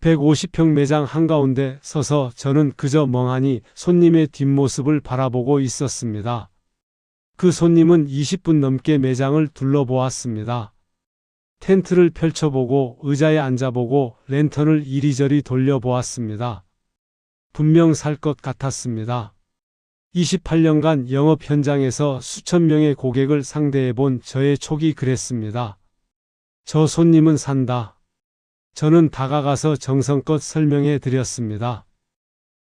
150평 매장 한가운데 서서 저는 그저 멍하니 손님의 뒷모습을 바라보고 있었습니다. 그 손님은 20분 넘게 매장을 둘러보았습니다. 텐트를 펼쳐보고 의자에 앉아보고 랜턴을 이리저리 돌려보았습니다. 분명 살 것 같았습니다. 28년간 영업 현장에서 수천 명의 고객을 상대해본 저의 촉이 그랬습니다. 저 손님은 산다. 저는 다가가서 정성껏 설명해 드렸습니다.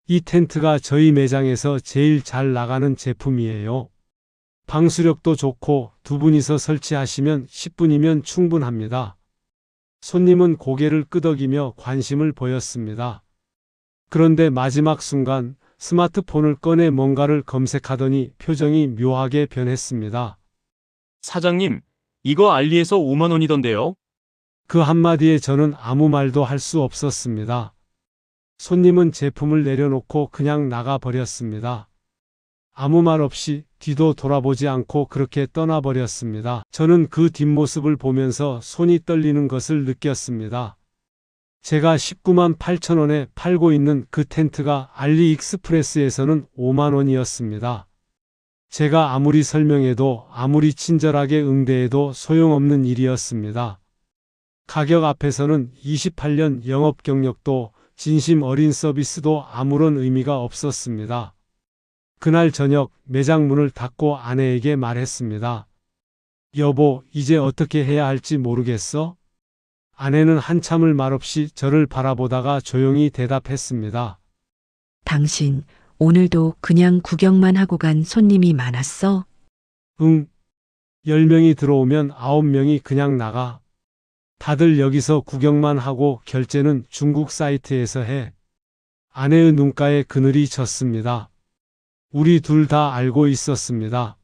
이 텐트가 저희 매장에서 제일 잘 나가는 제품이에요. 방수력도 좋고 두 분이서 설치하시면 10분이면 충분합니다. 손님은 고개를 끄덕이며 관심을 보였습니다. 그런데 마지막 순간 스마트폰을 꺼내 뭔가를 검색하더니 표정이 묘하게 변했습니다. 사장님, 이거 알리에서 5만 원이던데요? 그 한마디에 저는 아무 말도 할 수 없었습니다. 손님은 제품을 내려놓고 그냥 나가버렸습니다. 아무 말 없이 뒤도 돌아보지 않고 그렇게 떠나버렸습니다. 저는 그 뒷모습을 보면서 손이 떨리는 것을 느꼈습니다. 제가 19만 8천 원에 팔고 있는 그 텐트가 알리익스프레스에서는 5만 원이었습니다. 제가 아무리 설명해도 아무리 친절하게 응대해도 소용없는 일이었습니다. 가격 앞에서는 28년 영업 경력도 진심 어린 서비스도 아무런 의미가 없었습니다. 그날 저녁 매장 문을 닫고 아내에게 말했습니다. 여보, 이제 어떻게 해야 할지 모르겠어? 아내는 한참을 말없이 저를 바라보다가 조용히 대답했습니다. 당신 오늘도 그냥 구경만 하고 간 손님이 많았어? 응. 10명이 들어오면 9명이 그냥 나가. 다들 여기서 구경만 하고 결제는 중국 사이트에서 해. 아내의 눈가에 그늘이 졌습니다. 우리 둘 다 알고 있었습니다.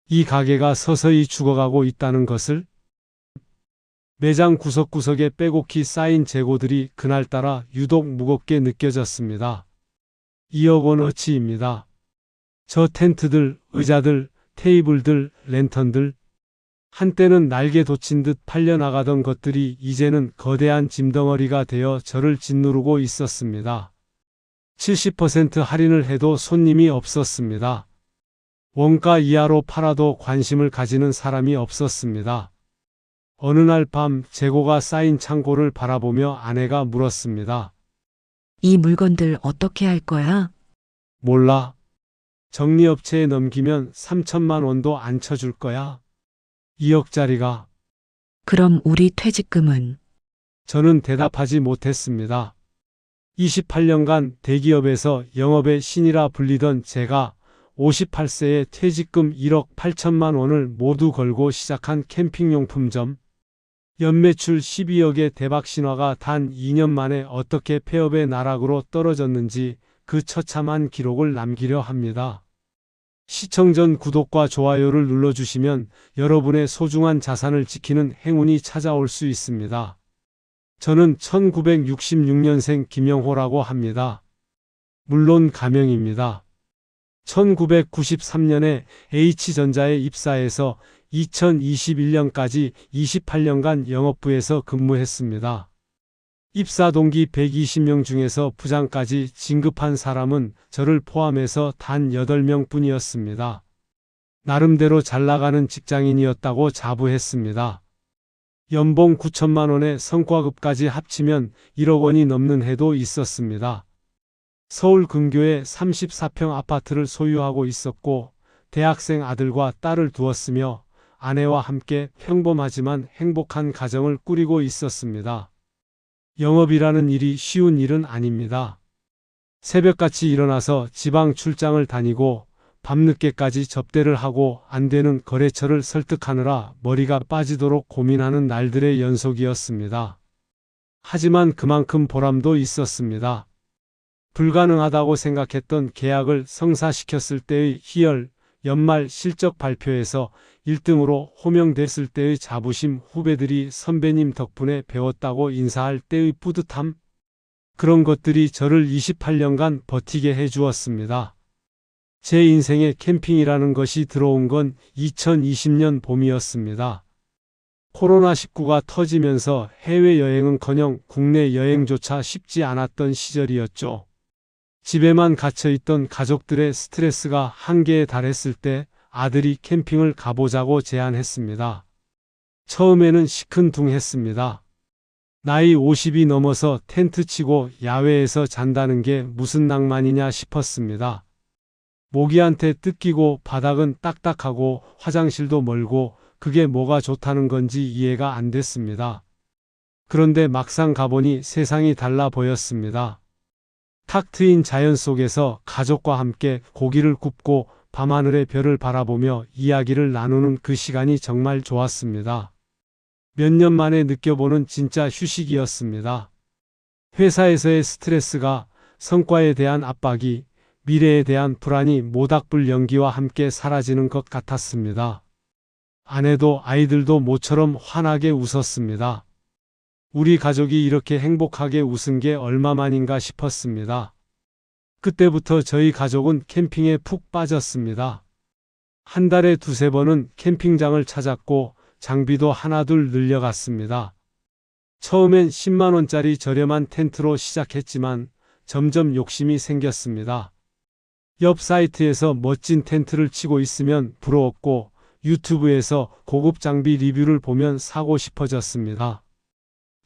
이 가게가 서서히 죽어가고 있다는 것을. 매장 구석구석에 빼곡히 쌓인 재고들이 그날따라 유독 무겁게 느껴졌습니다. 2억 원어치입니다. 저 텐트들, 의자들, 테이블들, 랜턴들. 한때는 날개 돋친 듯 팔려나가던 것들이 이제는 거대한 짐덩어리가 되어 저를 짓누르고 있었습니다. 70% 할인을 해도 손님이 없었습니다. 원가 이하로 팔아도 관심을 가지는 사람이 없었습니다. 어느 날 밤 재고가 쌓인 창고를 바라보며 아내가 물었습니다. 이 물건들 어떻게 할 거야? 몰라. 정리업체에 넘기면 3천만 원도 안 쳐줄 거야. 2억짜리가. 그럼 우리 퇴직금은? 저는 대답하지 못했습니다. 28년간 대기업에서 영업의 신이라 불리던 제가 58세에 퇴직금 1억 8천만 원을 모두 걸고 시작한 캠핑용품점. 연매출 12억의 대박 신화가 단 2년 만에 어떻게 폐업의 나락으로 떨어졌는지 그 처참한 기록을 남기려 합니다. 시청 전 구독과 좋아요를 눌러주시면 여러분의 소중한 자산을 지키는 행운이 찾아올 수 있습니다. 저는 1966년생 김영호라고 합니다. 물론 가명입니다. 1993년에 H전자에 입사해서 2021년까지 28년간 영업부에서 근무했습니다. 입사 동기 120명 중에서 부장까지 진급한 사람은 저를 포함해서 단 8명 뿐이었습니다. 나름대로 잘 나가는 직장인이었다고 자부했습니다. 연봉 9천만 원의 성과급까지 합치면 1억 원이 넘는 해도 있었습니다. 서울 근교에 34평 아파트를 소유하고 있었고 대학생 아들과 딸을 두었으며 아내와 함께 평범하지만 행복한 가정을 꾸리고 있었습니다. 영업이라는 일이 쉬운 일은 아닙니다. 새벽같이 일어나서 지방 출장을 다니고 밤늦게까지 접대를 하고 안 되는 거래처를 설득하느라 머리가 빠지도록 고민하는 날들의 연속이었습니다. 하지만 그만큼 보람도 있었습니다. 불가능하다고 생각했던 계약을 성사시켰을 때의 희열, 연말 실적 발표에서 1등으로 호명됐을 때의 자부심, 후배들이 선배님 덕분에 배웠다고 인사할 때의 뿌듯함, 그런 것들이 저를 28년간 버티게 해주었습니다. 제 인생에 캠핑이라는 것이 들어온 건 2020년 봄이었습니다. 코로나19가 터지면서 해외여행은커녕 국내 여행조차 쉽지 않았던 시절이었죠. 집에만 갇혀있던 가족들의 스트레스가 한계에 달했을 때 아들이 캠핑을 가보자고 제안했습니다. 처음에는 시큰둥했습니다. 나이 50이 넘어서 텐트 치고 야외에서 잔다는 게 무슨 낭만이냐 싶었습니다. 모기한테 뜯기고 바닥은 딱딱하고 화장실도 멀고 그게 뭐가 좋다는 건지 이해가 안 됐습니다. 그런데 막상 가보니 세상이 달라 보였습니다. 탁 트인 자연 속에서 가족과 함께 고기를 굽고 밤하늘의 별을 바라보며 이야기를 나누는 그 시간이 정말 좋았습니다. 몇 년 만에 느껴보는 진짜 휴식이었습니다. 회사에서의 스트레스가, 성과에 대한 압박이, 미래에 대한 불안이 모닥불 연기와 함께 사라지는 것 같았습니다. 아내도 아이들도 모처럼 환하게 웃었습니다. 우리 가족이 이렇게 행복하게 웃은 게 얼마만인가 싶었습니다. 그때부터 저희 가족은 캠핑에 푹 빠졌습니다. 한 달에 두세 번은 캠핑장을 찾았고 장비도 하나둘 늘려갔습니다. 처음엔 10만 원짜리 저렴한 텐트로 시작했지만 점점 욕심이 생겼습니다. 옆 사이트에서 멋진 텐트를 치고 있으면 부러웠고 유튜브에서 고급 장비 리뷰를 보면 사고 싶어졌습니다.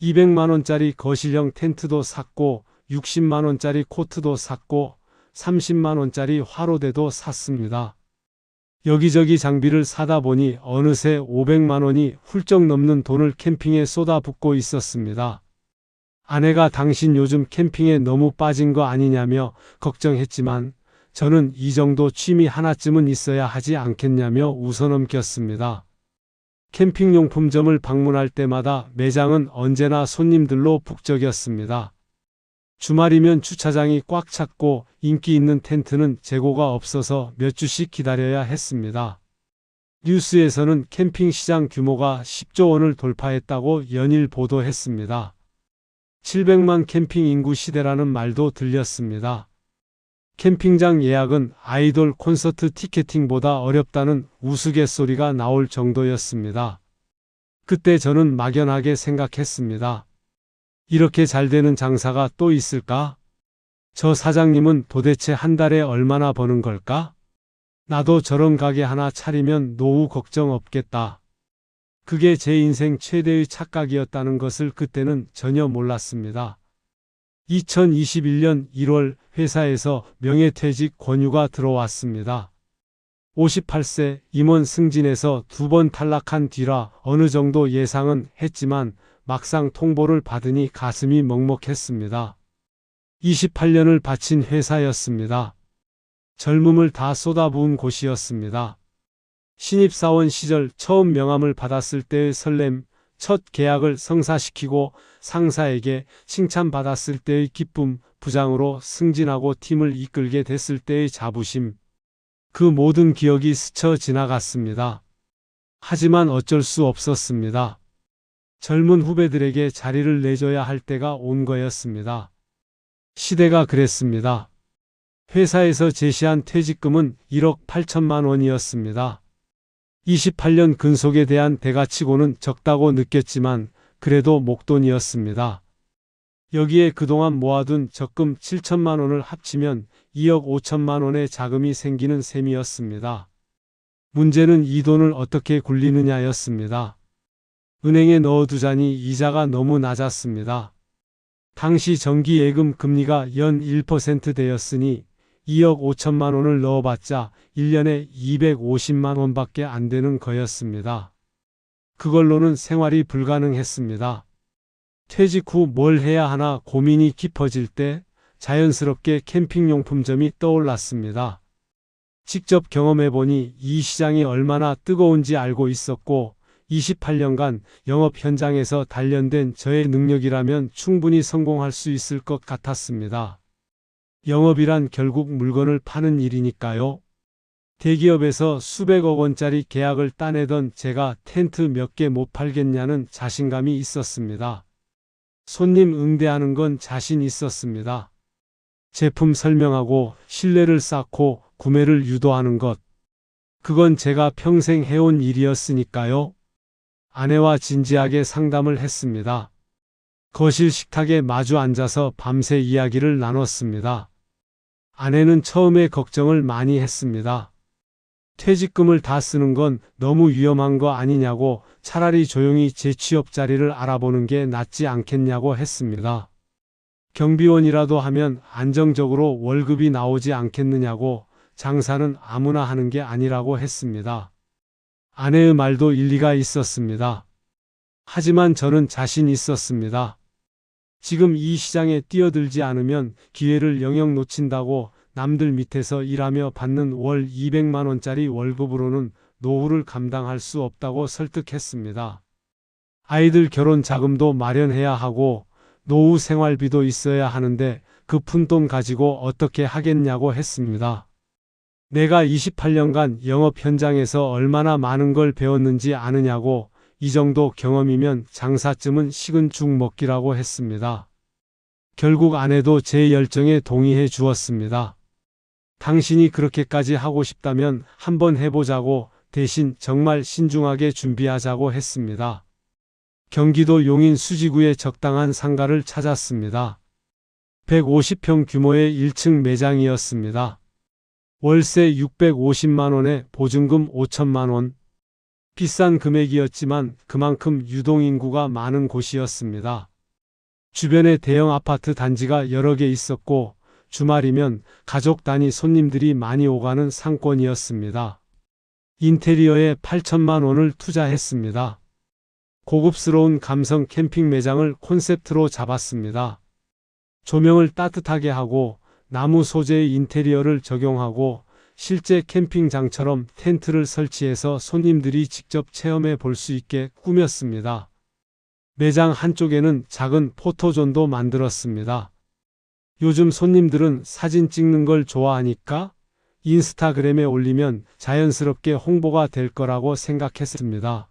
200만 원짜리 거실형 텐트도 샀고 60만 원짜리 코트도 샀고 30만 원짜리 화로대도 샀습니다. 여기저기 장비를 사다 보니 어느새 500만 원이 훌쩍 넘는 돈을 캠핑에 쏟아붓고 있었습니다. 아내가 당신 요즘 캠핑에 너무 빠진 거 아니냐며 걱정했지만 저는 이 정도 취미 하나쯤은 있어야 하지 않겠냐며 웃어넘겼습니다. 캠핑용품점을 방문할 때마다 매장은 언제나 손님들로 북적였습니다. 주말이면 주차장이 꽉 찼고 인기 있는 텐트는 재고가 없어서 몇 주씩 기다려야 했습니다. 뉴스에서는 캠핑 시장 규모가 10조 원을 돌파했다고 연일 보도했습니다. 700만 캠핑 인구 시대라는 말도 들렸습니다. 캠핑장 예약은 아이돌 콘서트 티켓팅보다 어렵다는 우스갯소리가 나올 정도였습니다. 그때 저는 막연하게 생각했습니다. 이렇게 잘 되는 장사가 또 있을까? 저 사장님은 도대체 한 달에 얼마나 버는 걸까? 나도 저런 가게 하나 차리면 노후 걱정 없겠다. 그게 제 인생 최대의 착각이었다는 것을 그때는 전혀 몰랐습니다. 2021년 1월 회사에서 명예퇴직 권유가 들어왔습니다. 58세 임원 승진에서 2번 탈락한 뒤라 어느 정도 예상은 했지만 막상 통보를 받으니 가슴이 먹먹했습니다. 28년을 바친 회사였습니다. 젊음을 다 쏟아부은 곳이었습니다. 신입사원 시절 처음 명함을 받았을 때의 설렘, 첫 계약을 성사시키고 상사에게 칭찬받았을 때의 기쁨, 부장으로 승진하고 팀을 이끌게 됐을 때의 자부심, 그 모든 기억이 스쳐 지나갔습니다. 하지만 어쩔 수 없었습니다. 젊은 후배들에게 자리를 내줘야 할 때가 온 거였습니다. 시대가 그랬습니다. 회사에서 제시한 퇴직금은 1억 8천만 원이었습니다. 28년 근속에 대한 대가치고는 적다고 느꼈지만 그래도 목돈이었습니다. 여기에 그동안 모아둔 적금 7천만 원을 합치면 2억 5천만 원의 자금이 생기는 셈이었습니다. 문제는 이 돈을 어떻게 굴리느냐였습니다. 은행에 넣어두자니 이자가 너무 낮았습니다. 당시 정기예금 금리가 연 1%대였으니 2억 5천만 원을 넣어봤자 1년에 250만 원밖에 안 되는 거였습니다. 그걸로는 생활이 불가능했습니다. 퇴직 후 뭘 해야 하나 고민이 깊어질 때 자연스럽게 캠핑용품점이 떠올랐습니다. 직접 경험해보니 이 시장이 얼마나 뜨거운지 알고 있었고 28년간 영업 현장에서 단련된 저의 능력이라면 충분히 성공할 수 있을 것 같았습니다. 영업이란 결국 물건을 파는 일이니까요. 대기업에서 수백억 원짜리 계약을 따내던 제가 텐트 몇 개 못 팔겠냐는 자신감이 있었습니다. 손님 응대하는 건 자신 있었습니다. 제품 설명하고 신뢰를 쌓고 구매를 유도하는 것. 그건 제가 평생 해온 일이었으니까요. 아내와 진지하게 상담을 했습니다. 거실 식탁에 마주 앉아서 밤새 이야기를 나눴습니다. 아내는 처음에 걱정을 많이 했습니다. 퇴직금을 다 쓰는 건 너무 위험한 거 아니냐고, 차라리 조용히 재취업 자리를 알아보는 게 낫지 않겠냐고 했습니다. 경비원이라도 하면 안정적으로 월급이 나오지 않겠느냐고, 장사는 아무나 하는 게 아니라고 했습니다. 아내의 말도 일리가 있었습니다. 하지만 저는 자신 있었습니다. 지금 이 시장에 뛰어들지 않으면 기회를 영영 놓친다고, 남들 밑에서 일하며 받는 월 200만 원짜리 월급으로는 노후를 감당할 수 없다고 설득했습니다. 아이들 결혼 자금도 마련해야 하고 노후 생활비도 있어야 하는데 그 푼돈 가지고 어떻게 하겠냐고 했습니다. 내가 28년간 영업 현장에서 얼마나 많은 걸 배웠는지 아느냐고, 이 정도 경험이면 장사쯤은 식은 죽 먹기라고 했습니다. 결국 아내도 제 열정에 동의해 주었습니다. 당신이 그렇게까지 하고 싶다면 한번 해보자고, 대신 정말 신중하게 준비하자고 했습니다. 경기도 용인 수지구에 적당한 상가를 찾았습니다. 150평 규모의 1층 매장이었습니다. 월세 650만 원에 보증금 5천만 원. 비싼 금액이었지만 그만큼 유동인구가 많은 곳이었습니다. 주변에 대형 아파트 단지가 여러 개 있었고 주말이면 가족 단위 손님들이 많이 오가는 상권이었습니다. 인테리어에 8천만 원을 투자했습니다. 고급스러운 감성 캠핑 매장을 콘셉트로 잡았습니다. 조명을 따뜻하게 하고 나무 소재의 인테리어를 적용하고 실제 캠핑장처럼 텐트를 설치해서 손님들이 직접 체험해 볼 수 있게 꾸몄습니다. 매장 한쪽에는 작은 포토존도 만들었습니다. 요즘 손님들은 사진 찍는 걸 좋아하니까 인스타그램에 올리면 자연스럽게 홍보가 될 거라고 생각했습니다.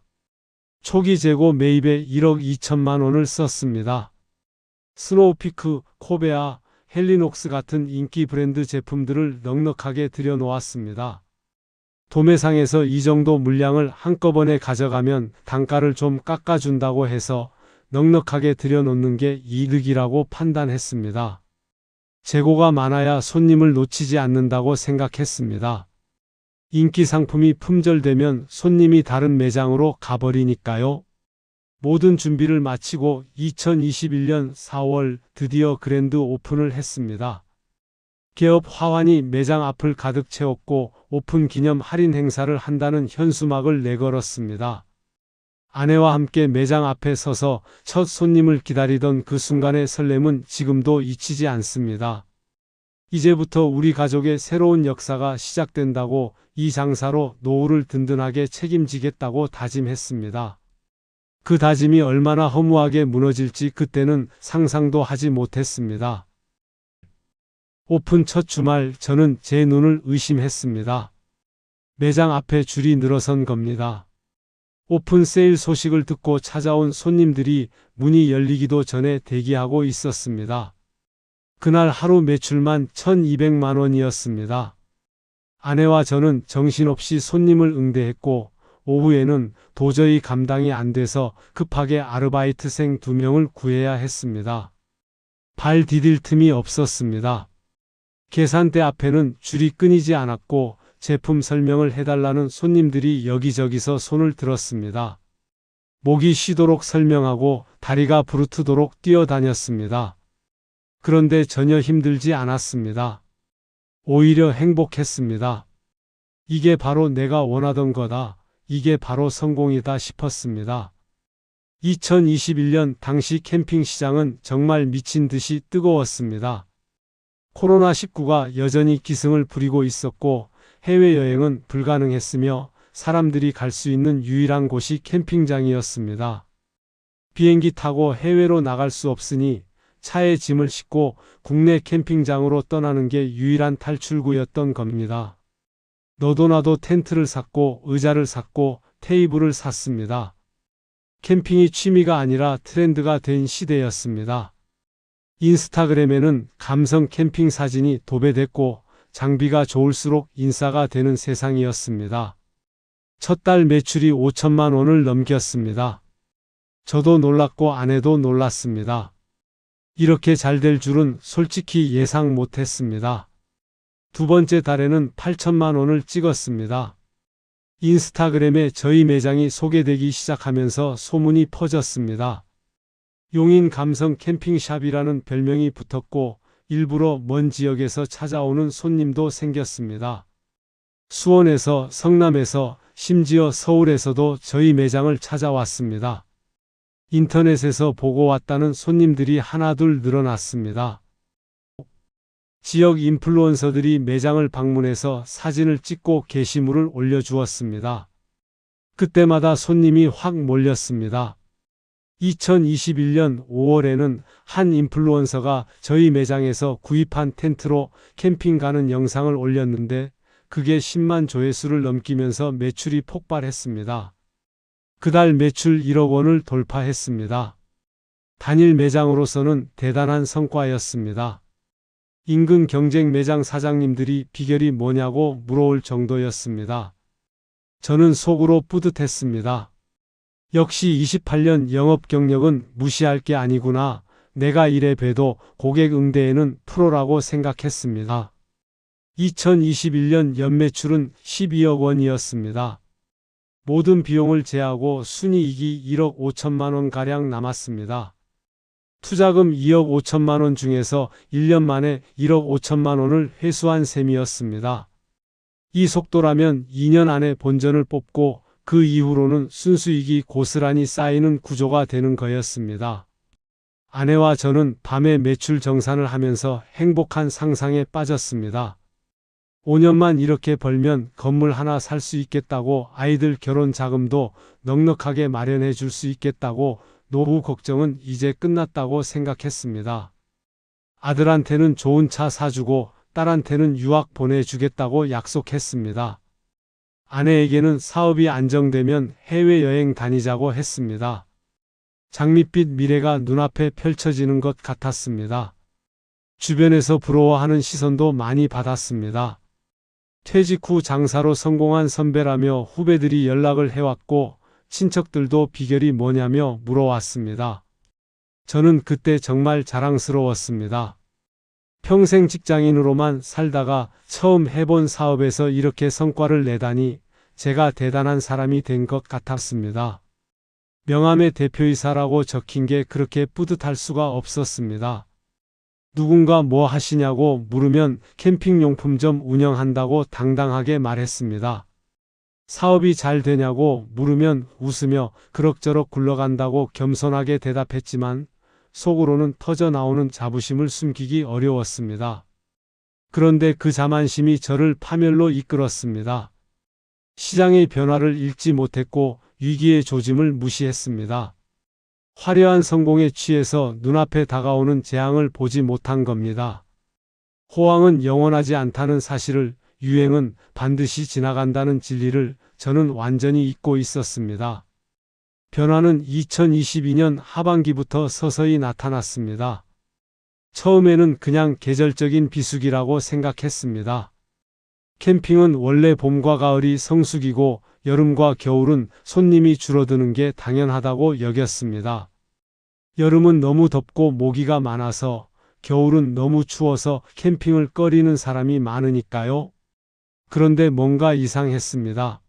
초기 재고 매입에 1억 2천만 원을 썼습니다. 스노우피크, 코베아, 헬리녹스 같은 인기 브랜드 제품들을 넉넉하게 들여놓았습니다. 도매상에서 이 정도 물량을 한꺼번에 가져가면 단가를 좀 깎아준다고 해서 넉넉하게 들여놓는 게 이득이라고 판단했습니다. 재고가 많아야 손님을 놓치지 않는다고 생각했습니다. 인기 상품이 품절되면 손님이 다른 매장으로 가버리니까요. 모든 준비를 마치고 2021년 4월 드디어 그랜드 오픈을 했습니다. 개업 화환이 매장 앞을 가득 채웠고 오픈 기념 할인 행사를 한다는 현수막을 내걸었습니다. 아내와 함께 매장 앞에 서서 첫 손님을 기다리던 그 순간의 설렘은 지금도 잊히지 않습니다. 이제부터 우리 가족의 새로운 역사가 시작된다고, 이 장사로 노후를 든든하게 책임지겠다고 다짐했습니다. 그 다짐이 얼마나 허무하게 무너질지 그때는 상상도 하지 못했습니다. 오픈 첫 주말 저는 제 눈을 의심했습니다. 매장 앞에 줄이 늘어선 겁니다. 오픈 세일 소식을 듣고 찾아온 손님들이 문이 열리기도 전에 대기하고 있었습니다. 그날 하루 매출만 1,200만 원이었습니다. 아내와 저는 정신없이 손님을 응대했고 오후에는 도저히 감당이 안 돼서 급하게 아르바이트생 2명을 구해야 했습니다. 발 디딜 틈이 없었습니다. 계산대 앞에는 줄이 끊이지 않았고 제품 설명을 해달라는 손님들이 여기저기서 손을 들었습니다. 목이 쉬도록 설명하고 다리가 부르트도록 뛰어다녔습니다. 그런데 전혀 힘들지 않았습니다. 오히려 행복했습니다. 이게 바로 내가 원하던 거다. 이게 바로 성공이다 싶었습니다. 2021년 당시 캠핑 시장은 정말 미친 듯이 뜨거웠습니다. 코로나19가 여전히 기승을 부리고 있었고 해외여행은 불가능했으며 사람들이 갈 수 있는 유일한 곳이 캠핑장이었습니다. 비행기 타고 해외로 나갈 수 없으니 차에 짐을 싣고 국내 캠핑장으로 떠나는 게 유일한 탈출구였던 겁니다. 너도 나도 텐트를 샀고 의자를 샀고 테이블을 샀습니다. 캠핑이 취미가 아니라 트렌드가 된 시대였습니다. 인스타그램에는 감성 캠핑 사진이 도배됐고 장비가 좋을수록 인싸가 되는 세상이었습니다. 첫 달 매출이 5천만 원을 넘겼습니다. 저도 놀랐고 아내도 놀랐습니다. 이렇게 잘 될 줄은 솔직히 예상 못했습니다. 두 번째 달에는 8천만 원을 찍었습니다. 인스타그램에 저희 매장이 소개되기 시작하면서 소문이 퍼졌습니다. 용인 감성 캠핑샵이라는 별명이 붙었고 일부러 먼 지역에서 찾아오는 손님도 생겼습니다. 수원에서, 성남에서, 심지어 서울에서도 저희 매장을 찾아왔습니다. 인터넷에서 보고 왔다는 손님들이 하나둘 늘어났습니다. 지역 인플루언서들이 매장을 방문해서 사진을 찍고 게시물을 올려주었습니다. 그때마다 손님이 확 몰렸습니다. 2021년 5월에는 한 인플루언서가 저희 매장에서 구입한 텐트로 캠핑 가는 영상을 올렸는데 그게 10만 조회수를 넘기면서 매출이 폭발했습니다. 그달 매출 1억 원을 돌파했습니다. 단일 매장으로서는 대단한 성과였습니다. 인근 경쟁 매장 사장님들이 비결이 뭐냐고 물어올 정도였습니다. 저는 속으로 뿌듯했습니다. 역시 28년 영업 경력은 무시할 게 아니구나. 내가 이래 봬도 고객 응대에는 프로라고 생각했습니다. 2021년 연매출은 12억 원이었습니다. 모든 비용을 제하고 순이익이 1억 5천만 원가량 남았습니다. 투자금 2억 5천만 원 중에서 1년 만에 1억 5천만 원을 회수한 셈이었습니다. 이 속도라면 2년 안에 본전을 뽑고 그 이후로는 순수익이 고스란히 쌓이는 구조가 되는 거였습니다. 아내와 저는 밤에 매출 정산을 하면서 행복한 상상에 빠졌습니다. 5년만 이렇게 벌면 건물 하나 살 수 있겠다고, 아이들 결혼 자금도 넉넉하게 마련해 줄 수 있겠다고, 노후 걱정은 이제 끝났다고 생각했습니다. 아들한테는 좋은 차 사주고 딸한테는 유학 보내주겠다고 약속했습니다. 아내에게는 사업이 안정되면 해외여행 다니자고 했습니다. 장밋빛 미래가 눈앞에 펼쳐지는 것 같았습니다. 주변에서 부러워하는 시선도 많이 받았습니다. 퇴직 후 장사로 성공한 선배라며 후배들이 연락을 해왔고 친척들도 비결이 뭐냐며 물어왔습니다. 저는 그때 정말 자랑스러웠습니다. 평생 직장인으로만 살다가 처음 해본 사업에서 이렇게 성과를 내다니 제가 대단한 사람이 된 것 같았습니다. 명함에 대표이사라고 적힌 게 그렇게 뿌듯할 수가 없었습니다. 누군가 뭐 하시냐고 물으면 캠핑용품점 운영한다고 당당하게 말했습니다. 사업이 잘 되냐고 물으면 웃으며 그럭저럭 굴러간다고 겸손하게 대답했지만 속으로는 터져 나오는 자부심을 숨기기 어려웠습니다. 그런데 그 자만심이 저를 파멸로 이끌었습니다. 시장의 변화를 읽지 못했고 위기의 조짐을 무시했습니다. 화려한 성공에 취해서 눈앞에 다가오는 재앙을 보지 못한 겁니다. 호황은 영원하지 않다는 사실을, 유행은 반드시 지나간다는 진리를 저는 완전히 잊고 있었습니다. 변화는 2022년 하반기부터 서서히 나타났습니다. 처음에는 그냥 계절적인 비수기라고 생각했습니다. 캠핑은 원래 봄과 가을이 성수기고 여름과 겨울은 손님이 줄어드는 게 당연하다고 여겼습니다. 여름은 너무 덥고 모기가 많아서, 겨울은 너무 추워서 캠핑을 꺼리는 사람이 많으니까요. 그런데 뭔가 이상했습니다.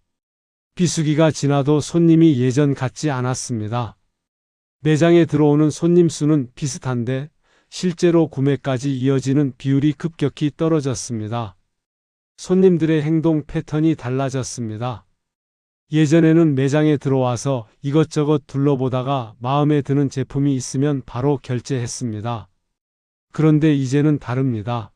비수기가 지나도 손님이 예전 같지 않았습니다. 매장에 들어오는 손님 수는 비슷한데 실제로 구매까지 이어지는 비율이 급격히 떨어졌습니다. 손님들의 행동 패턴이 달라졌습니다. 예전에는 매장에 들어와서 이것저것 둘러보다가 마음에 드는 제품이 있으면 바로 결제했습니다. 그런데 이제는 다릅니다.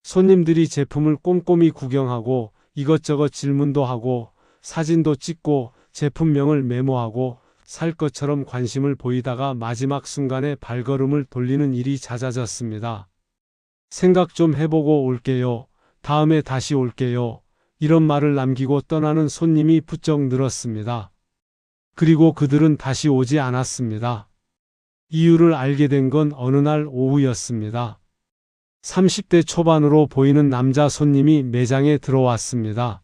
손님들이 제품을 꼼꼼히 구경하고 이것저것 질문도 하고 사진도 찍고 제품명을 메모하고 살 것처럼 관심을 보이다가 마지막 순간에 발걸음을 돌리는 일이 잦아졌습니다. 생각 좀 해보고 올게요. 다음에 다시 올게요. 이런 말을 남기고 떠나는 손님이 부쩍 늘었습니다. 그리고 그들은 다시 오지 않았습니다. 이유를 알게 된 건 어느 날 오후였습니다. 30대 초반으로 보이는 남자 손님이 매장에 들어왔습니다.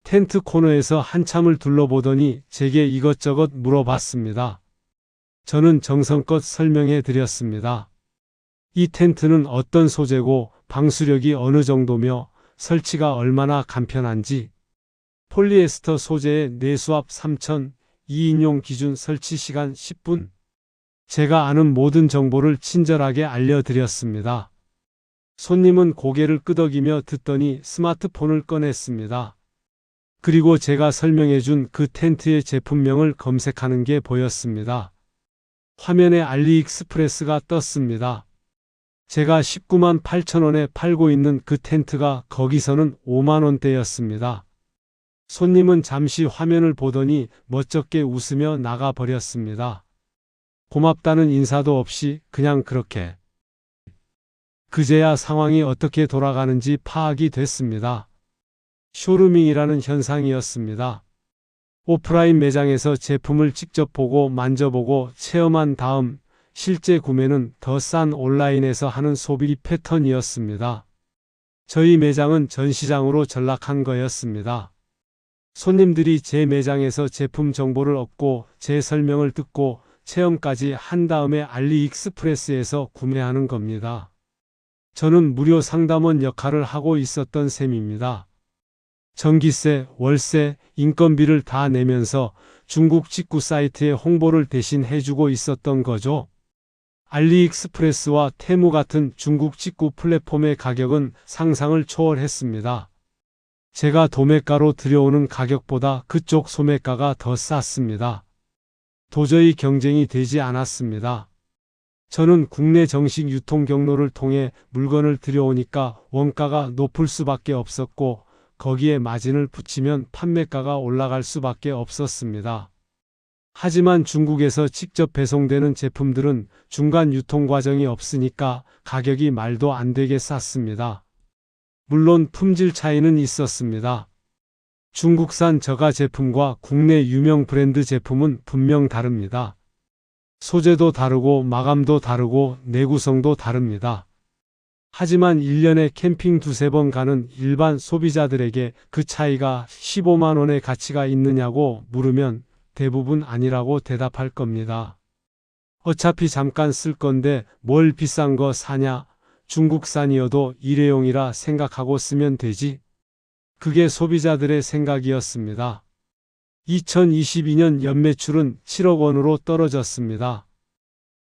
텐트 코너에서 한참을 둘러보더니 제게 이것저것 물어봤습니다. 저는 정성껏 설명해 드렸습니다. 이 텐트는 어떤 소재고 방수력이 어느 정도며 설치가 얼마나 간편한지, 폴리에스터 소재의 내수압 3000, 2인용 기준 설치 시간 10분. 제가 아는 모든 정보를 친절하게 알려드렸습니다. 손님은 고개를 끄덕이며 듣더니 스마트폰을 꺼냈습니다. 그리고 제가 설명해준 그 텐트의 제품명을 검색하는 게 보였습니다. 화면에 알리익스프레스가 떴습니다. 제가 19만 8천 원에 팔고 있는 그 텐트가 거기서는 5만 원대였습니다. 손님은 잠시 화면을 보더니 멋쩍게 웃으며 나가버렸습니다. 고맙다는 인사도 없이 그냥 그렇게. 그제야 상황이 어떻게 돌아가는지 파악이 됐습니다. 쇼루밍이라는 현상이었습니다. 오프라인 매장에서 제품을 직접 보고 만져보고 체험한 다음 실제 구매는 더 싼 온라인에서 하는 소비 패턴이었습니다. 저희 매장은 전시장으로 전락한 거였습니다. 손님들이 제 매장에서 제품 정보를 얻고 제 설명을 듣고 체험까지 한 다음에 알리익스프레스에서 구매하는 겁니다. 저는 무료 상담원 역할을 하고 있었던 셈입니다. 전기세, 월세, 인건비를 다 내면서 중국 직구 사이트에 홍보를 대신 해주고 있었던 거죠. 알리익스프레스와 테무 같은 중국 직구 플랫폼의 가격은 상상을 초월했습니다. 제가 도매가로 들여오는 가격보다 그쪽 소매가가 더 쌌습니다. 도저히 경쟁이 되지 않았습니다. 저는 국내 정식 유통 경로를 통해 물건을 들여오니까 원가가 높을 수밖에 없었고 거기에 마진을 붙이면 판매가가 올라갈 수밖에 없었습니다. 하지만 중국에서 직접 배송되는 제품들은 중간 유통 과정이 없으니까 가격이 말도 안 되게 쌌습니다. 물론 품질 차이는 있었습니다. 중국산 저가 제품과 국내 유명 브랜드 제품은 분명 다릅니다. 소재도 다르고 마감도 다르고 내구성도 다릅니다. 하지만 1년에 캠핑 두세 번 가는 일반 소비자들에게 그 차이가 15만 원의 가치가 있느냐고 물으면 대부분 아니라고 대답할 겁니다. 어차피 잠깐 쓸 건데 뭘 비싼 거 사냐? 중국산이어도 일회용이라 생각하고 쓰면 되지. 그게 소비자들의 생각이었습니다. 2022년 연매출은 7억 원으로 떨어졌습니다.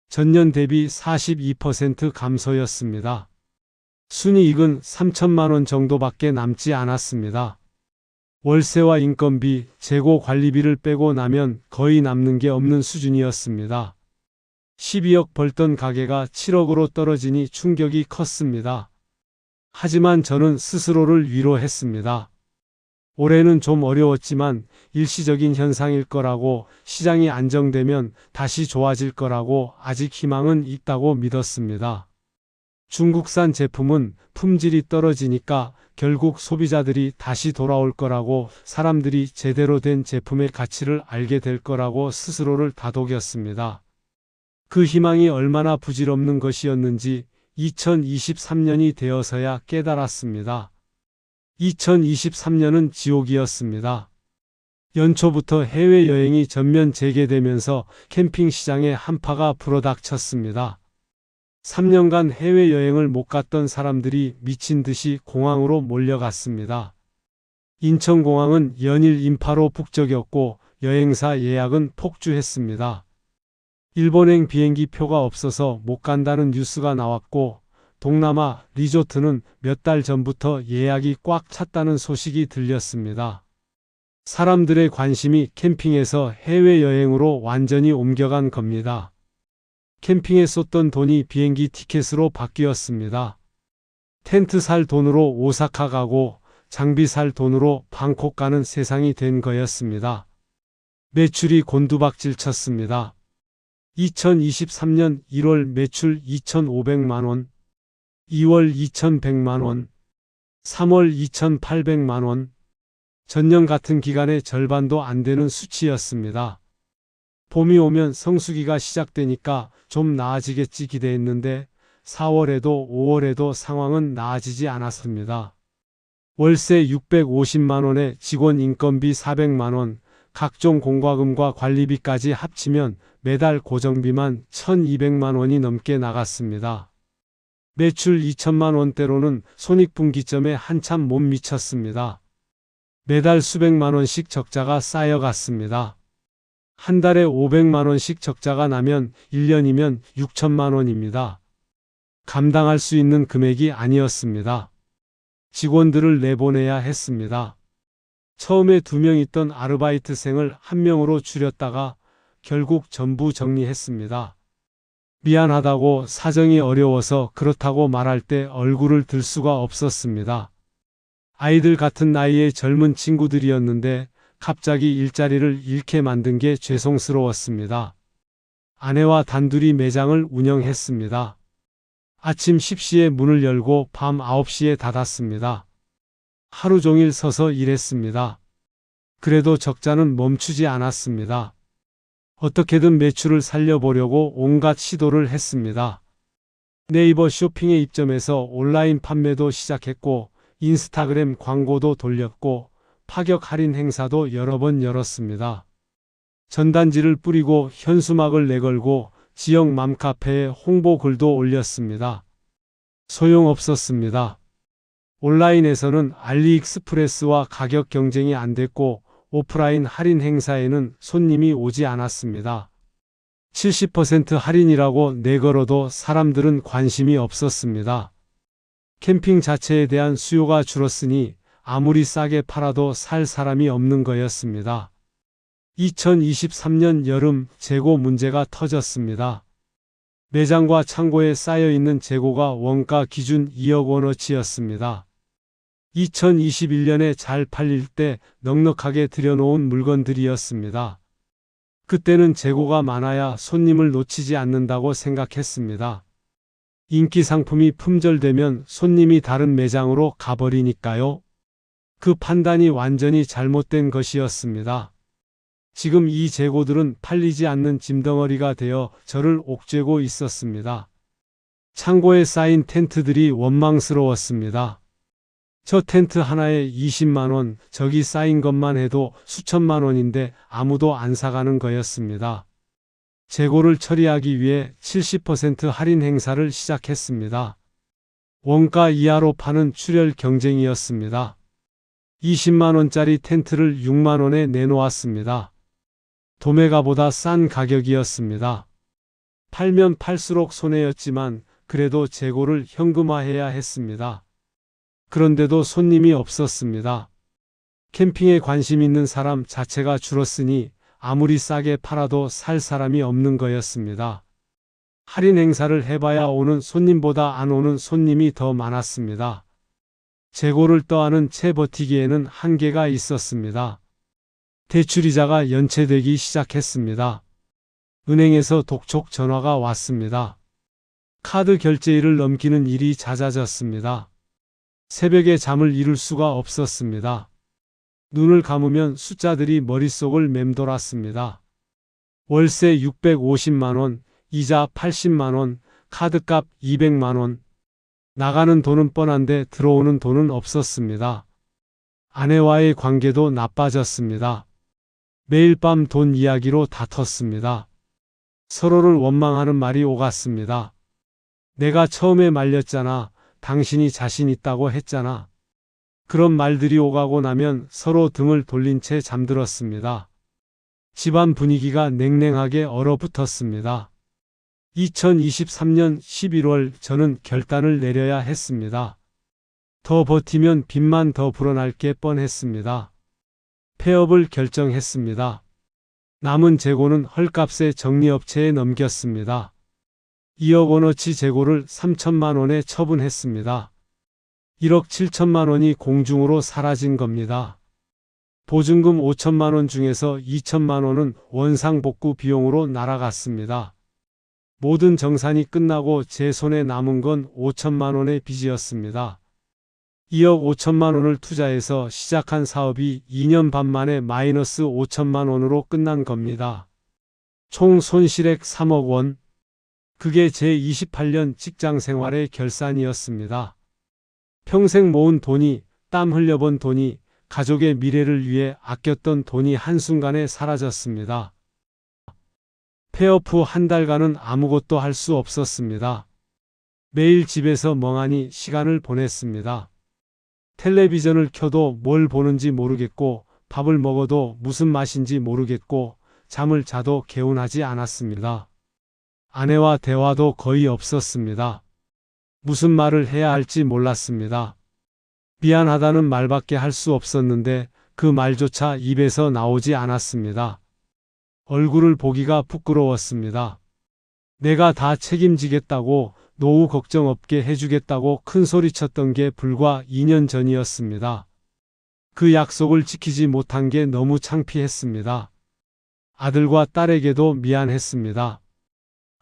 전년 대비 42% 감소였습니다. 순이익은 3천만 원 정도밖에 남지 않았습니다. 월세와 인건비, 재고 관리비를 빼고 나면 거의 남는 게 없는 수준이었습니다. 12억 벌던 가게가 7억으로 떨어지니 충격이 컸습니다. 하지만 저는 스스로를 위로했습니다. 올해는 좀 어려웠지만 일시적인 현상일 거라고, 시장이 안정되면 다시 좋아질 거라고, 아직 희망은 있다고 믿었습니다. 중국산 제품은 품질이 떨어지니까 결국 소비자들이 다시 돌아올 거라고, 사람들이 제대로 된 제품의 가치를 알게 될 거라고 스스로를 다독였습니다. 그 희망이 얼마나 부질없는 것이었는지 2023년이 되어서야 깨달았습니다. 2023년은 지옥이었습니다. 연초부터 해외여행이 전면 재개되면서 캠핑 시장에 한파가 불어닥쳤습니다. 3년간 해외여행을 못 갔던 사람들이 미친 듯이 공항으로 몰려갔습니다. 인천공항은 연일 인파로 북적였고 여행사 예약은 폭주했습니다. 일본행 비행기 표가 없어서 못 간다는 뉴스가 나왔고 동남아 리조트는 몇 달 전부터 예약이 꽉 찼다는 소식이 들렸습니다. 사람들의 관심이 캠핑에서 해외여행으로 완전히 옮겨간 겁니다. 캠핑에 쏟던 돈이 비행기 티켓으로 바뀌었습니다. 텐트 살 돈으로 오사카 가고 장비 살 돈으로 방콕 가는 세상이 된 거였습니다. 매출이 곤두박질 쳤습니다. 2023년 1월 매출 2,500만 원, 2월 2,100만 원, 3월 2,800만 원, 전년 같은 기간의 절반도 안 되는 수치였습니다. 봄이 오면 성수기가 시작되니까 좀 나아지겠지 기대했는데 4월에도 5월에도 상황은 나아지지 않았습니다. 월세 650만 원에 직원 인건비 400만 원, 각종 공과금과 관리비까지 합치면 매달 고정비만 1,200만 원이 넘게 나갔습니다. 매출 2천만 원대로는 손익분기점에 한참 못 미쳤습니다. 매달 수백만 원씩 적자가 쌓여갔습니다. 한 달에 500만 원씩 적자가 나면 1년이면 6천만 원입니다. 감당할 수 있는 금액이 아니었습니다. 직원들을 내보내야 했습니다. 처음에 2명 있던 아르바이트생을 1명으로 줄였다가 결국 전부 정리했습니다. 미안하다고 사정이 어려워서 그렇다고 말할 때 얼굴을 들 수가 없었습니다. 아이들 같은 나이의 젊은 친구들이었는데 갑자기 일자리를 잃게 만든 게 죄송스러웠습니다. 아내와 단둘이 매장을 운영했습니다. 아침 10시에 문을 열고 밤 9시에 닫았습니다. 하루 종일 서서 일했습니다. 그래도 적자는 멈추지 않았습니다. 어떻게든 매출을 살려보려고 온갖 시도를 했습니다. 네이버 쇼핑에 입점해서 온라인 판매도 시작했고 인스타그램 광고도 돌렸고 파격 할인 행사도 여러 번 열었습니다. 전단지를 뿌리고 현수막을 내걸고 지역 맘카페에 홍보 글도 올렸습니다. 소용없었습니다. 온라인에서는 알리익스프레스와 가격 경쟁이 안 됐고 오프라인 할인 행사에는 손님이 오지 않았습니다. 70% 할인이라고 내걸어도 사람들은 관심이 없었습니다. 캠핑 자체에 대한 수요가 줄었으니 아무리 싸게 팔아도 살 사람이 없는 거였습니다. 2023년 여름 재고 문제가 터졌습니다. 매장과 창고에 쌓여있는 재고가 원가 기준 2억 원어치였습니다. 2021년에 잘 팔릴 때 넉넉하게 들여놓은 물건들이었습니다. 그때는 재고가 많아야 손님을 놓치지 않는다고 생각했습니다. 인기 상품이 품절되면 손님이 다른 매장으로 가버리니까요. 그 판단이 완전히 잘못된 것이었습니다. 지금 이 재고들은 팔리지 않는 짐덩어리가 되어 저를 옥죄고 있었습니다. 창고에 쌓인 텐트들이 원망스러웠습니다. 저 텐트 하나에 20만 원, 저기 쌓인 것만 해도 수천만 원인데 아무도 안 사가는 거였습니다. 재고를 처리하기 위해 70% 할인 행사를 시작했습니다. 원가 이하로 파는 출혈 경쟁이었습니다. 20만 원짜리 텐트를 6만 원에 내놓았습니다. 도매가보다 싼 가격이었습니다. 팔면 팔수록 손해였지만 그래도 재고를 현금화해야 했습니다. 그런데도 손님이 없었습니다. 캠핑에 관심 있는 사람 자체가 줄었으니 아무리 싸게 팔아도 살 사람이 없는 거였습니다. 할인 행사를 해봐야 오는 손님보다 안 오는 손님이 더 많았습니다. 재고를 떠안은 채 버티기에는 한계가 있었습니다. 대출이자가 연체되기 시작했습니다. 은행에서 독촉 전화가 왔습니다. 카드 결제일을 넘기는 일이 잦아졌습니다. 새벽에 잠을 이룰 수가 없었습니다. 눈을 감으면 숫자들이 머릿속을 맴돌았습니다. 월세 650만 원, 이자 80만 원, 카드값 200만 원. 나가는 돈은 뻔한데 들어오는 돈은 없었습니다. 아내와의 관계도 나빠졌습니다. 매일 밤 돈 이야기로 다퉜습니다. 서로를 원망하는 말이 오갔습니다. 내가 처음에 말렸잖아. 당신이 자신 있다고 했잖아. 그런 말들이 오가고 나면 서로 등을 돌린 채 잠들었습니다. 집안 분위기가 냉랭하게 얼어붙었습니다. 2023년 11월 저는 결단을 내려야 했습니다. 더 버티면 빚만 더 불어날 게 뻔했습니다. 폐업을 결정했습니다. 남은 재고는 헐값에 정리업체에 넘겼습니다. 2억 원어치 재고를 3천만 원에 처분했습니다. 1억 7천만 원이 공중으로 사라진 겁니다. 보증금 5천만 원 중에서 2천만 원은 원상복구 비용으로 날아갔습니다. 모든 정산이 끝나고 제 손에 남은 건 5천만 원의 빚이었습니다. 2억 5천만 원을 투자해서 시작한 사업이 2년 반 만에 마이너스 5천만 원으로 끝난 겁니다. 총 손실액 3억 원. 그게 제 28년 직장 생활의 결산이었습니다. 평생 모은 돈이 땀 흘려본 돈이, 가족의 미래를 위해 아꼈던 돈이 한순간에 사라졌습니다. 폐업 후 한 달간은 아무것도 할 수 없었습니다. 매일 집에서 멍하니 시간을 보냈습니다. 텔레비전을 켜도 뭘 보는지 모르겠고, 밥을 먹어도 무슨 맛인지 모르겠고, 잠을 자도 개운하지 않았습니다. 아내와 대화도 거의 없었습니다. 무슨 말을 해야 할지 몰랐습니다. 미안하다는 말밖에 할 수 없었는데 그 말조차 입에서 나오지 않았습니다. 얼굴을 보기가 부끄러웠습니다. 내가 다 책임지겠다고, 노후 걱정 없게 해주겠다고 큰 소리쳤던 게 불과 2년 전이었습니다. 그 약속을 지키지 못한 게 너무 창피했습니다. 아들과 딸에게도 미안했습니다.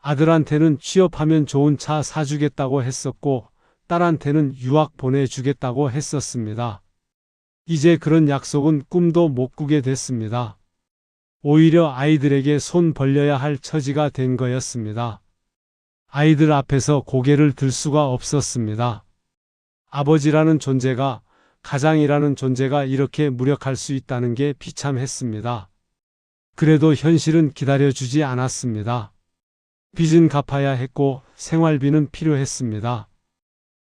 아들한테는 취업하면 좋은 차 사주겠다고 했었고, 딸한테는 유학 보내주겠다고 했었습니다. 이제 그런 약속은 꿈도 못 꾸게 됐습니다. 오히려 아이들에게 손 벌려야 할 처지가 된 거였습니다. 아이들 앞에서 고개를 들 수가 없었습니다. 아버지라는 존재가, 가장이라는 존재가 이렇게 무력할 수 있다는 게 비참했습니다. 그래도 현실은 기다려주지 않았습니다. 빚은 갚아야 했고 생활비는 필요했습니다.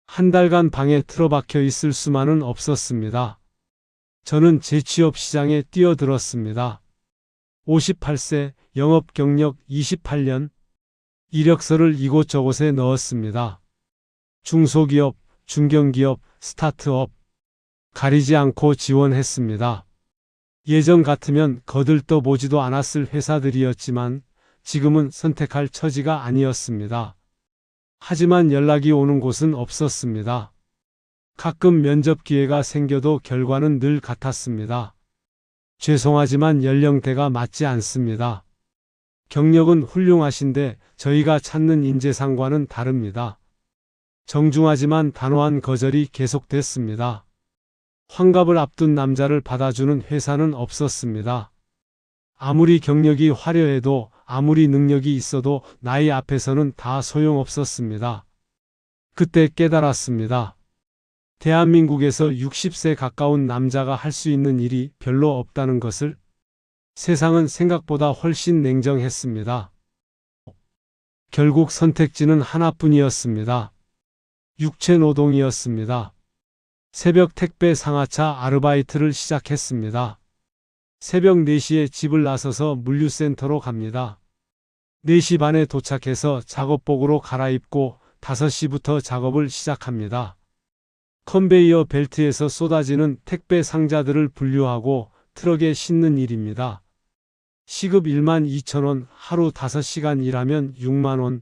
한 달간 방에 틀어박혀 있을 수만은 없었습니다. 저는 재취업 시장에 뛰어들었습니다. 58세, 영업 경력 28년, 이력서를 이곳저곳에 넣었습니다. 중소기업, 중견기업, 스타트업, 가리지 않고 지원했습니다. 예전 같으면 거들떠 보지도 않았을 회사들이었지만 지금은 선택할 처지가 아니었습니다. 하지만 연락이 오는 곳은 없었습니다. 가끔 면접 기회가 생겨도 결과는 늘 같았습니다. 죄송하지만 연령대가 맞지 않습니다. 경력은 훌륭하신데 저희가 찾는 인재상과는 다릅니다. 정중하지만 단호한 거절이 계속됐습니다. 환갑을 앞둔 남자를 받아주는 회사는 없었습니다. 아무리 경력이 화려해도, 아무리 능력이 있어도 나이 앞에서는 다 소용없었습니다. 그때 깨달았습니다. 대한민국에서 60세 가까운 남자가 할 수 있는 일이 별로 없다는 것을. 세상은 생각보다 훨씬 냉정했습니다. 결국 선택지는 하나뿐이었습니다. 육체노동이었습니다. 새벽 택배 상하차 아르바이트를 시작했습니다. 새벽 4시에 집을 나서서 물류센터로 갑니다. 4시 반에 도착해서 작업복으로 갈아입고 5시부터 작업을 시작합니다. 컨베이어 벨트에서 쏟아지는 택배 상자들을 분류하고 트럭에 싣는 일입니다. 시급 12,000원, 하루 5시간 일하면 6만원,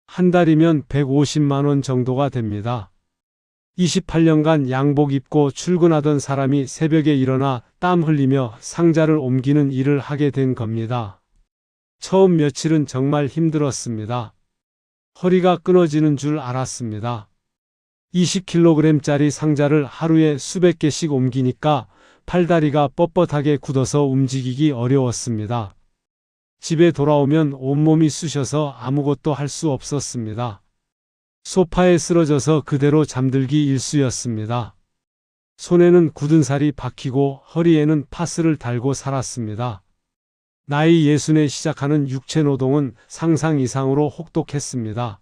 한 달이면 150만원 정도가 됩니다. 28년간 양복 입고 출근하던 사람이 새벽에 일어나 땀 흘리며 상자를 옮기는 일을 하게 된 겁니다. 처음 며칠은 정말 힘들었습니다. 허리가 끊어지는 줄 알았습니다. 20kg짜리 상자를 하루에 수백 개씩 옮기니까 팔다리가 뻣뻣하게 굳어서 움직이기 어려웠습니다. 집에 돌아오면 온몸이 쑤셔서 아무것도 할 수 없었습니다. 소파에 쓰러져서 그대로 잠들기 일쑤였습니다. 손에는 굳은 살이 박히고 허리에는 파스를 달고 살았습니다. 나이 60에 시작하는 육체노동은 상상 이상으로 혹독했습니다.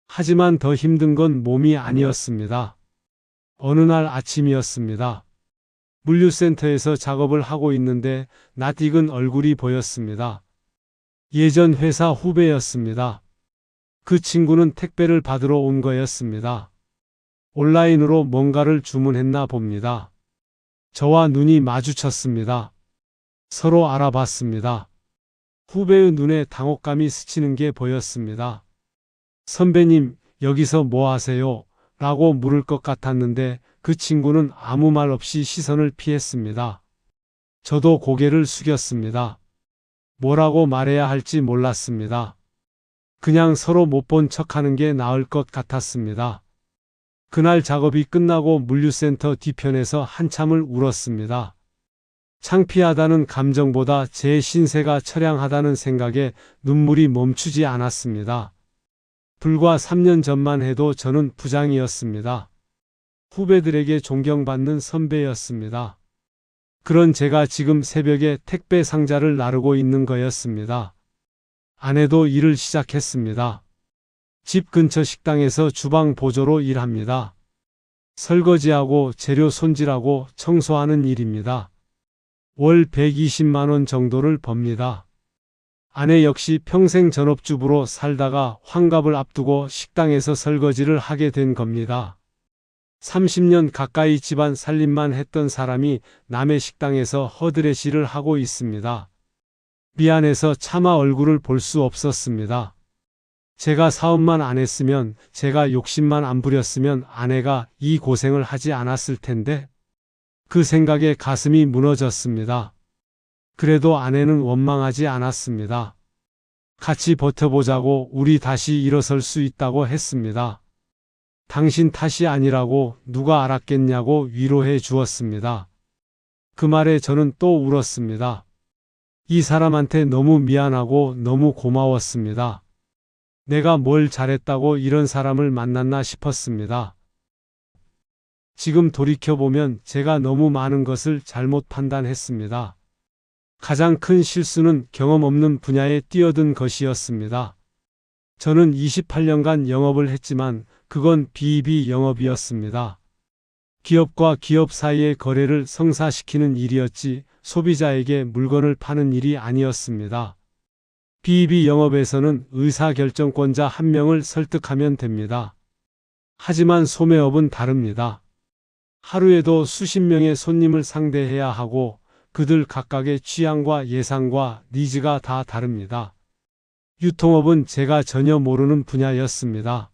하지만 더 힘든 건 몸이 아니었습니다. 어느 날 아침이었습니다. 물류센터에서 작업을 하고 있는데 낯익은 얼굴이 보였습니다. 예전 회사 후배였습니다. 그 친구는 택배를 받으러 온 거였습니다. 온라인으로 뭔가를 주문했나 봅니다. 저와 눈이 마주쳤습니다. 서로 알아봤습니다. 후배의 눈에 당혹감이 스치는 게 보였습니다. 선배님, 여기서 뭐 하세요? 라고 물을 것 같았는데 그 친구는 아무 말 없이 시선을 피했습니다. 저도 고개를 숙였습니다. 뭐라고 말해야 할지 몰랐습니다. 그냥 서로 못 본 척하는 게 나을 것 같았습니다. 그날 작업이 끝나고 물류센터 뒤편에서 한참을 울었습니다. 창피하다는 감정보다 제 신세가 처량하다는 생각에 눈물이 멈추지 않았습니다. 불과 3년 전만 해도 저는 부장이었습니다. 후배들에게 존경받는 선배였습니다. 그런 제가 지금 새벽에 택배 상자를 나르고 있는 거였습니다. 아내도 일을 시작했습니다. 집 근처 식당에서 주방 보조로 일합니다. 설거지하고 재료 손질하고 청소하는 일입니다. 월 120만 원 정도를 법니다. 아내 역시 평생 전업주부로 살다가 환갑을 앞두고 식당에서 설거지를 하게 된 겁니다. 30년 가까이 집안 살림만 했던 사람이 남의 식당에서 허드렛일을 하고 있습니다. 미안해서 차마 얼굴을 볼 수 없었습니다. 제가 사업만 안 했으면, 제가 욕심만 안 부렸으면 아내가 이 고생을 하지 않았을 텐데, 그 생각에 가슴이 무너졌습니다. 그래도 아내는 원망하지 않았습니다. 같이 버텨보자고, 우리 다시 일어설 수 있다고 했습니다. 당신 탓이 아니라고 누가 알았겠냐고 위로해 주었습니다. 그 말에 저는 또 울었습니다. 이 사람한테 너무 미안하고 너무 고마웠습니다. 내가 뭘 잘했다고 이런 사람을 만났나 싶었습니다. 지금 돌이켜보면 제가 너무 많은 것을 잘못 판단했습니다. 가장 큰 실수는 경험 없는 분야에 뛰어든 것이었습니다. 저는 28년간 영업을 했지만 그건 B2B 영업이었습니다. 기업과 기업 사이의 거래를 성사시키는 일이었지 소비자에게 물건을 파는 일이 아니었습니다. B2B 영업에서는 의사결정권자 한 명을 설득하면 됩니다. 하지만 소매업은 다릅니다. 하루에도 수십 명의 손님을 상대해야 하고 그들 각각의 취향과 예상과 니즈가 다 다릅니다. 유통업은 제가 전혀 모르는 분야였습니다.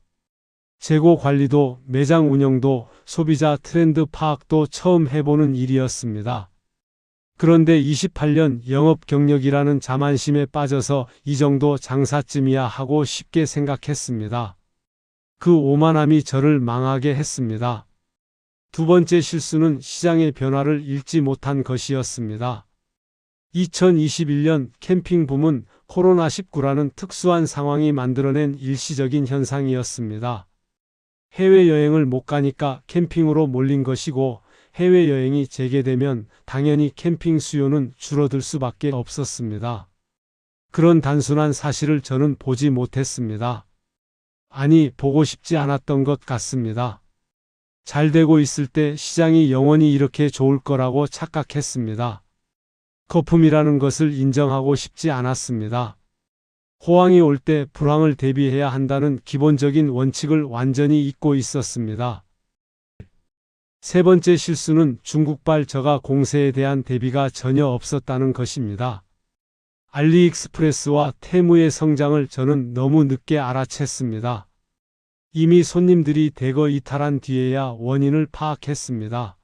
재고 관리도 매장 운영도 소비자 트렌드 파악도 처음 해보는 일이었습니다. 그런데 28년 영업 경력이라는 자만심에 빠져서 이 정도 장사쯤이야 하고 쉽게 생각했습니다. 그 오만함이 저를 망하게 했습니다. 두 번째 실수는 시장의 변화를 읽지 못한 것이었습니다. 2021년 캠핑 붐은 코로나19라는 특수한 상황이 만들어낸 일시적인 현상이었습니다. 해외여행을 못 가니까 캠핑으로 몰린 것이고 해외여행이 재개되면 당연히 캠핑 수요는 줄어들 수밖에 없었습니다. 그런 단순한 사실을 저는 보지 못했습니다. 아니, 보고 싶지 않았던 것 같습니다. 잘 되고 있을 때 시장이 영원히 이렇게 좋을 거라고 착각했습니다. 거품이라는 것을 인정하고 싶지 않았습니다. 호황이 올 때 불황을 대비해야 한다는 기본적인 원칙을 완전히 잊고 있었습니다. 세 번째 실수는 중국발 저가 공세에 대한 대비가 전혀 없었다는 것입니다. 알리익스프레스와 테무의 성장을 저는 너무 늦게 알아챘습니다. 이미 손님들이 대거 이탈한 뒤에야 원인을 파악했습니다.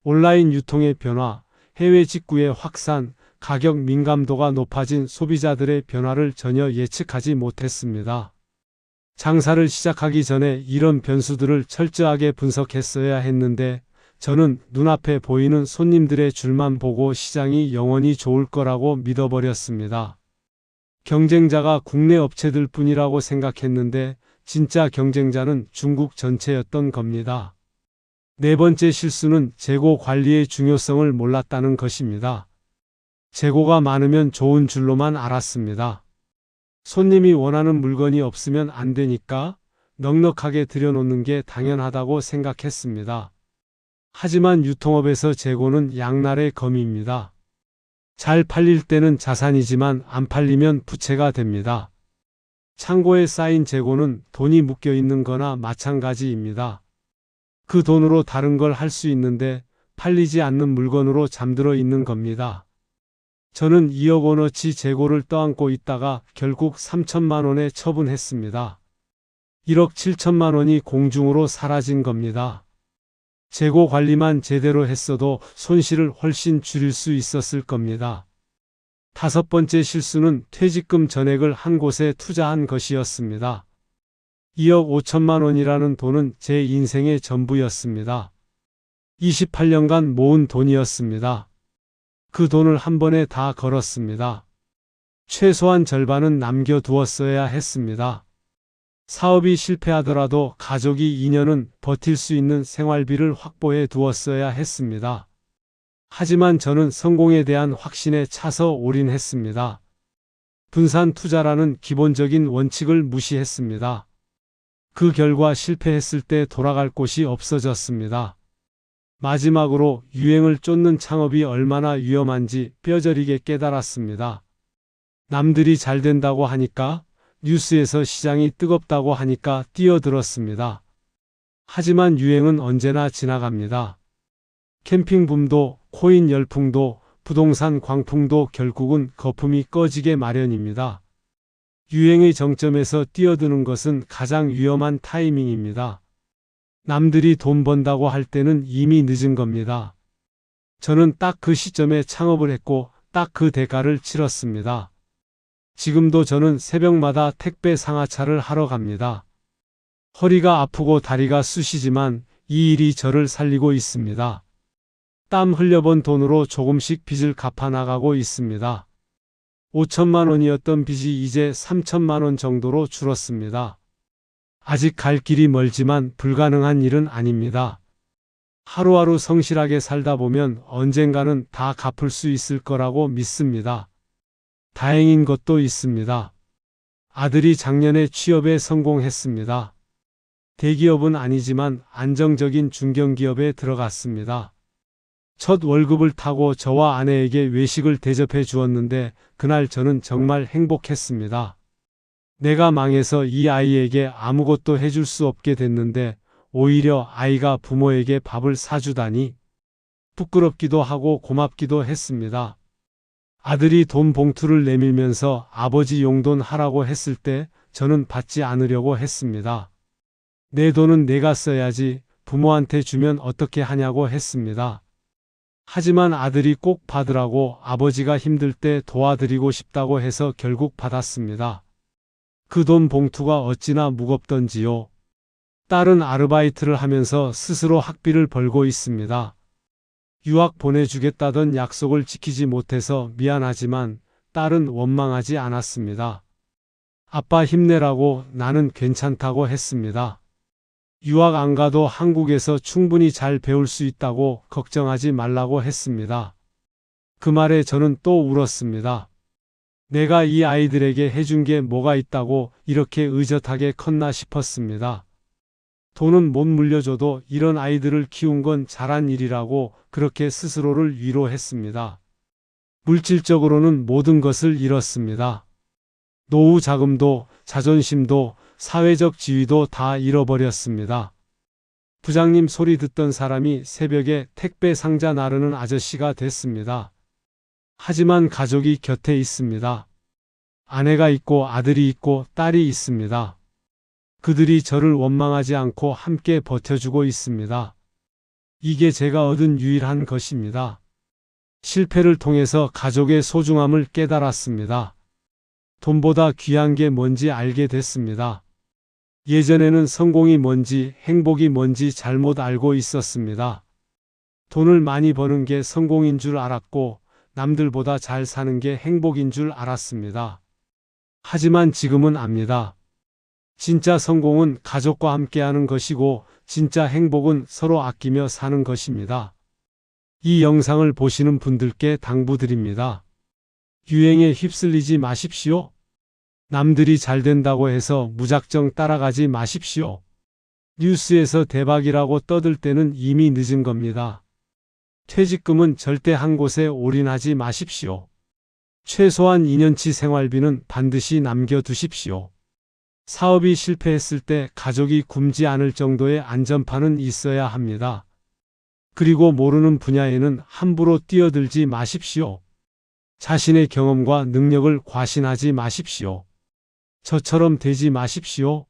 온라인 유통의 변화, 해외 직구의 확산, 가격 민감도가 높아진 소비자들의 변화를 전혀 예측하지 못했습니다. 장사를 시작하기 전에 이런 변수들을 철저하게 분석했어야 했는데 저는 눈앞에 보이는 손님들의 줄만 보고 시장이 영원히 좋을 거라고 믿어버렸습니다. 경쟁자가 국내 업체들 뿐이라고 생각했는데 진짜 경쟁자는 중국 전체였던 겁니다. 네 번째 실수는 재고 관리의 중요성을 몰랐다는 것입니다. 재고가 많으면 좋은 줄로만 알았습니다. 손님이 원하는 물건이 없으면 안 되니까 넉넉하게 들여놓는 게 당연하다고 생각했습니다. 하지만 유통업에서 재고는 양날의 검입니다. 잘 팔릴 때는 자산이지만 안 팔리면 부채가 됩니다. 창고에 쌓인 재고는 돈이 묶여 있는 거나 마찬가지입니다. 그 돈으로 다른 걸 할 수 있는데 팔리지 않는 물건으로 잠들어 있는 겁니다. 저는 2억 원어치 재고를 떠안고 있다가 결국 3천만 원에 처분했습니다. 1억 7천만 원이 공중으로 사라진 겁니다. 재고 관리만 제대로 했어도 손실을 훨씬 줄일 수 있었을 겁니다. 다섯 번째 실수는 퇴직금 전액을 한 곳에 투자한 것이었습니다. 2억 5천만 원이라는 돈은 제 인생의 전부였습니다. 28년간 모은 돈이었습니다. 그 돈을 한 번에 다 걸었습니다. 최소한 절반은 남겨두었어야 했습니다. 사업이 실패하더라도 가족이 2년은 버틸 수 있는 생활비를 확보해 두었어야 했습니다. 하지만 저는 성공에 대한 확신에 차서 올인했습니다. 분산 투자라는 기본적인 원칙을 무시했습니다. 그 결과 실패했을 때 돌아갈 곳이 없어졌습니다. 마지막으로 유행을 쫓는 창업이 얼마나 위험한지 뼈저리게 깨달았습니다. 남들이 잘 된다고 하니까, 뉴스에서 시장이 뜨겁다고 하니까 뛰어들었습니다. 하지만 유행은 언제나 지나갑니다. 캠핑 붐도, 코인 열풍도, 부동산 광풍도 결국은 거품이 꺼지게 마련입니다. 유행의 정점에서 뛰어드는 것은 가장 위험한 타이밍입니다. 남들이 돈 번다고 할 때는 이미 늦은 겁니다. 저는 딱 그 시점에 창업을 했고 딱 그 대가를 치렀습니다. 지금도 저는 새벽마다 택배 상하차를 하러 갑니다. 허리가 아프고 다리가 쑤시지만 이 일이 저를 살리고 있습니다. 땀 흘려본 돈으로 조금씩 빚을 갚아나가고 있습니다. 5천만 원이었던 빚이 이제 3천만 원 정도로 줄었습니다. 아직 갈 길이 멀지만 불가능한 일은 아닙니다. 하루하루 성실하게 살다 보면 언젠가는 다 갚을 수 있을 거라고 믿습니다. 다행인 것도 있습니다. 아들이 작년에 취업에 성공했습니다. 대기업은 아니지만 안정적인 중견기업에 들어갔습니다. 첫 월급을 타고 저와 아내에게 외식을 대접해 주었는데 그날 저는 정말 행복했습니다. 내가 망해서 이 아이에게 아무것도 해줄 수 없게 됐는데 오히려 아이가 부모에게 밥을 사주다니 부끄럽기도 하고 고맙기도 했습니다. 아들이 돈 봉투를 내밀면서 아버지 용돈 하라고 했을 때 저는 받지 않으려고 했습니다. 내 돈은 내가 써야지 부모한테 주면 어떻게 하냐고 했습니다. 하지만 아들이 꼭 받으라고 아버지가 힘들 때 도와드리고 싶다고 해서 결국 받았습니다. 그 돈 봉투가 어찌나 무겁던지요. 딸은 아르바이트를 하면서 스스로 학비를 벌고 있습니다. 유학 보내주겠다던 약속을 지키지 못해서 미안하지만 딸은 원망하지 않았습니다. 아빠 힘내라고 나는 괜찮다고 했습니다. 유학 안 가도 한국에서 충분히 잘 배울 수 있다고 걱정하지 말라고 했습니다. 그 말에 저는 또 울었습니다. 내가 이 아이들에게 해준 게 뭐가 있다고 이렇게 의젓하게 컸나 싶었습니다. 돈은 못 물려줘도 이런 아이들을 키운 건 잘한 일이라고 그렇게 스스로를 위로했습니다. 물질적으로는 모든 것을 잃었습니다. 노후 자금도, 자존심도, 사회적 지위도 다 잃어버렸습니다. 부장님 소리 듣던 사람이 새벽에 택배 상자 나르는 아저씨가 됐습니다. 하지만 가족이 곁에 있습니다. 아내가 있고 아들이 있고 딸이 있습니다. 그들이 저를 원망하지 않고 함께 버텨주고 있습니다. 이게 제가 얻은 유일한 것입니다. 실패를 통해서 가족의 소중함을 깨달았습니다. 돈보다 귀한 게 뭔지 알게 됐습니다. 예전에는 성공이 뭔지 행복이 뭔지 잘못 알고 있었습니다. 돈을 많이 버는 게 성공인 줄 알았고 남들보다 잘 사는 게 행복인 줄 알았습니다. 하지만 지금은 압니다. 진짜 성공은 가족과 함께하는 것이고 진짜 행복은 서로 아끼며 사는 것입니다. 이 영상을 보시는 분들께 당부드립니다. 유행에 휩쓸리지 마십시오. 남들이 잘 된다고 해서 무작정 따라가지 마십시오. 뉴스에서 대박이라고 떠들 때는 이미 늦은 겁니다. 퇴직금은 절대 한 곳에 올인하지 마십시오. 최소한 2년치 생활비는 반드시 남겨두십시오. 사업이 실패했을 때 가족이 굶지 않을 정도의 안전판은 있어야 합니다. 그리고 모르는 분야에는 함부로 뛰어들지 마십시오. 자신의 경험과 능력을 과신하지 마십시오. 저처럼 되지 마십시오.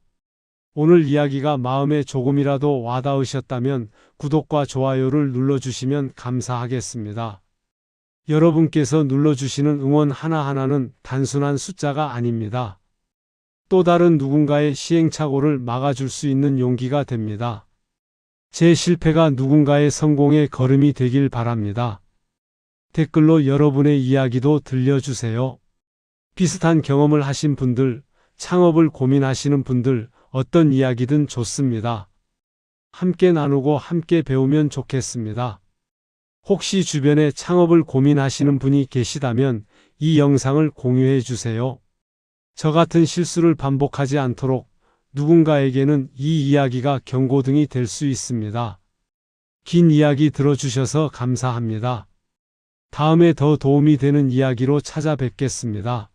오늘 이야기가 마음에 조금이라도 와닿으셨다면 구독과 좋아요를 눌러주시면 감사하겠습니다. 여러분께서 눌러주시는 응원 하나하나는 단순한 숫자가 아닙니다. 또 다른 누군가의 시행착오를 막아줄 수 있는 용기가 됩니다. 제 실패가 누군가의 성공의 걸음이 되길 바랍니다. 댓글로 여러분의 이야기도 들려주세요. 비슷한 경험을 하신 분들, 창업을 고민하시는 분들, 어떤 이야기든 좋습니다. 함께 나누고 함께 배우면 좋겠습니다. 혹시 주변에 창업을 고민하시는 분이 계시다면 이 영상을 공유해 주세요. 저 같은 실수를 반복하지 않도록 누군가에게는 이 이야기가 경고등이 될 수 있습니다. 긴 이야기 들어주셔서 감사합니다. 다음에 더 도움이 되는 이야기로 찾아뵙겠습니다.